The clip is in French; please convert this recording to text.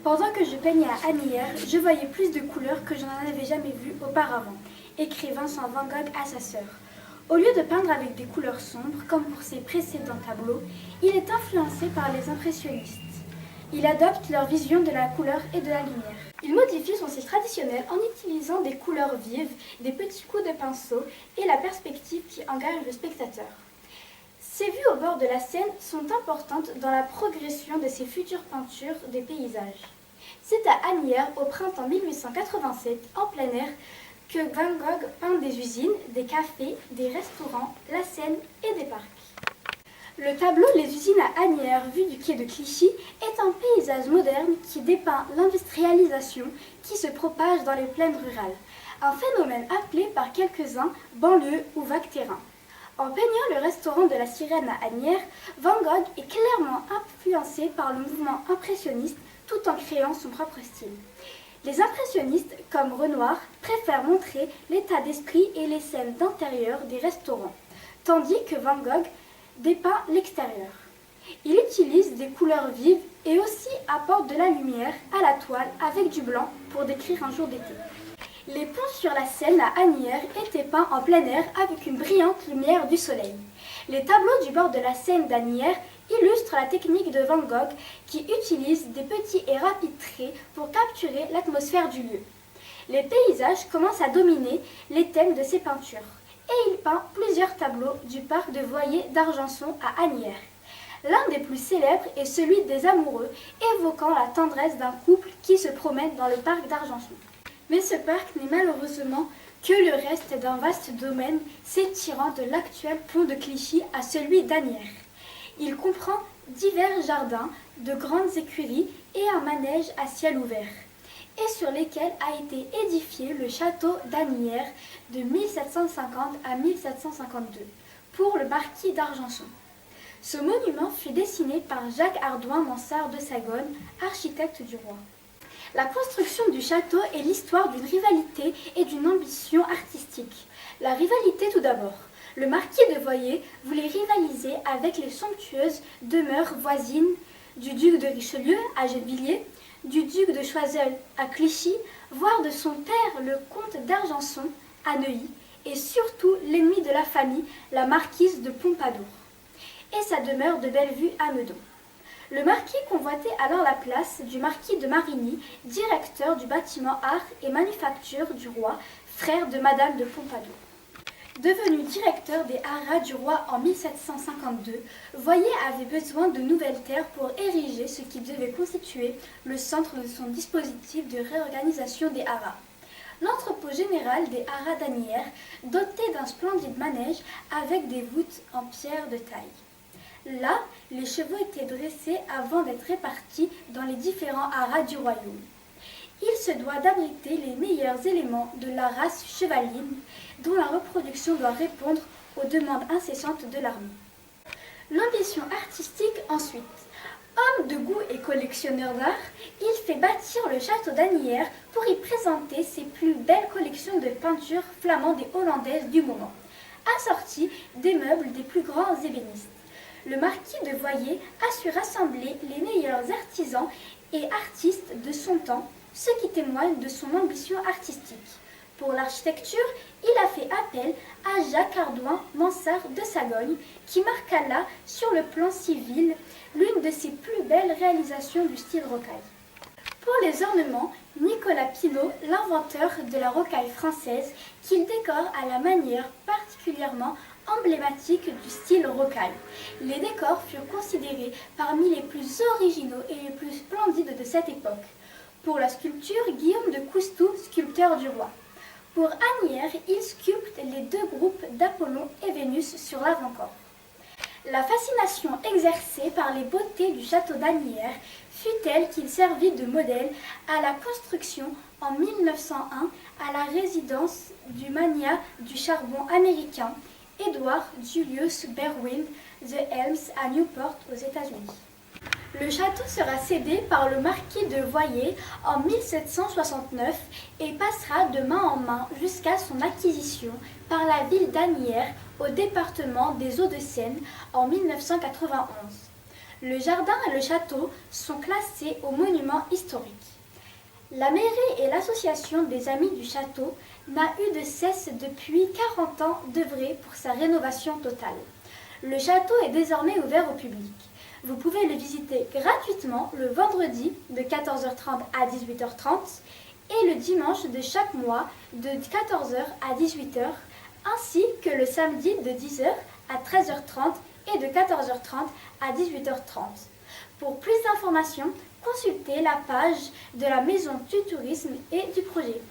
Pendant que je peignais à Asnières, je voyais plus de couleurs que je n'en avais jamais vues auparavant, écrit Vincent van Gogh à sa sœur. Au lieu de peindre avec des couleurs sombres, comme pour ses précédents tableaux, il est influencé par les impressionnistes. Il adopte leur vision de la couleur et de la lumière. Il modifie son style traditionnel en utilisant des couleurs vives, des petits coups de pinceau et la perspective qui engage le spectateur. Ces vues au bord de la Seine sont importantes dans la progression de ses futures peintures des paysages. C'est à Asnières, au printemps 1887, en plein air, que Van Gogh peint des usines, des cafés, des restaurants, la Seine et des parcs. Le tableau Les usines à Asnières, vue du quai de Clichy, est un paysage moderne qui dépeint l'industrialisation qui se propage dans les plaines rurales, un phénomène appelé par quelques-uns banlieue ou vague terrain. En peignant le restaurant de la Sirène à Asnières, Van Gogh est clairement influencé par le mouvement impressionniste tout en créant son propre style. Les impressionnistes, comme Renoir, préfèrent montrer l'état d'esprit et les scènes d'intérieur des restaurants, tandis que Van Gogh dépeint l'extérieur. Il utilise des couleurs vives et aussi apporte de la lumière à la toile avec du blanc pour décrire un jour d'été. Les ponts sur la Seine à Asnières étaient peints en plein air avec une brillante lumière du soleil. Les tableaux du bord de la Seine d'Asnières illustrent la technique de Van Gogh qui utilise des petits et rapides traits pour capturer l'atmosphère du lieu. Les paysages commencent à dominer les thèmes de ses peintures et il peint plusieurs tableaux du parc de Voyer d'Argenson à Asnières. L'un des plus célèbres est celui des amoureux, évoquant la tendresse d'un couple qui se promène dans le parc d'Argenson. Mais ce parc n'est malheureusement que le reste d'un vaste domaine s'étirant de l'actuel pont de Clichy à celui d'Asnières. Il comprend divers jardins, de grandes écuries et un manège à ciel ouvert, et sur lesquels a été édifié le château d'Asnières de 1750 à 1752 pour le marquis d'Argenson. Ce monument fut dessiné par Jacques Hardouin Mansart de Sagonne, architecte du roi. La construction du château est l'histoire d'une rivalité et d'une ambition artistique. La rivalité tout d'abord. Le marquis de Voyer voulait rivaliser avec les somptueuses demeures voisines du duc de Richelieu à Gennevilliers, du duc de Choiseul à Clichy, voire de son père le comte d'Argenson à Neuilly, et surtout l'ennemi de la famille, la marquise de Pompadour, et sa demeure de Bellevue à Meudon. Le marquis convoitait alors la place du marquis de Marigny, directeur du bâtiment art et manufacture du roi, frère de Madame de Pompadour. Devenu directeur des haras du roi en 1752, Voyer avait besoin de nouvelles terres pour ériger ce qui devait constituer le centre de son dispositif de réorganisation des haras. L'entrepôt général des haras d'Asnières, doté d'un splendide manège avec des voûtes en pierre de taille. Là, les chevaux étaient dressés avant d'être répartis dans les différents haras du royaume. Il se doit d'abriter les meilleurs éléments de la race chevaline, dont la reproduction doit répondre aux demandes incessantes de l'armée. L'ambition artistique ensuite. Homme de goût et collectionneur d'art, il fait bâtir le château d'Asnières pour y présenter ses plus belles collections de peintures flamandes et hollandaises du moment, assorties des meubles des plus grands ébénistes. Le marquis de Voyer a su rassembler les meilleurs artisans et artistes de son temps, ce qui témoigne de son ambition artistique. Pour l'architecture, il a fait appel à Jacques Hardouin Mansart de Sagonne, qui marqua là, sur le plan civil, l'une de ses plus belles réalisations du style rocaille. Pour les ornements, Nicolas Pineau, l'inventeur de la rocaille française, qu'il décore à la manière particulièrement emblématique du style rocaille. Les décors furent considérés parmi les plus originaux et les plus splendides de cette époque. Pour la sculpture, Guillaume de Coustou, sculpteur du roi. Pour Asnières, il sculpte les deux groupes d'Apollon et Vénus sur l'avant-corps. La fascination exercée par les beautés du château d'Asnières fut telle qu'il servit de modèle à la construction en 1901 à la résidence du magnat du charbon américain Edward Julius Berwind The Elms à Newport aux États-Unis. Le château sera cédé par le marquis de Voyer en 1769 et passera de main en main jusqu'à son acquisition par la ville d'Asnières au département des Hauts-de-Seine en 1991. Le jardin et le château sont classés aux monuments historiques. La mairie et l'association des Amis du Château n'a eu de cesse depuis 40 ans d'œuvrer pour sa rénovation totale. Le château est désormais ouvert au public. Vous pouvez le visiter gratuitement le vendredi de 14h30 à 18h30 et le dimanche de chaque mois de 14h à 18h, ainsi que le samedi de 10h à 13h30 et de 14h30 à 18h30. Pour plus d'informations, consultez la page de la Maison du Tourisme et du Projet.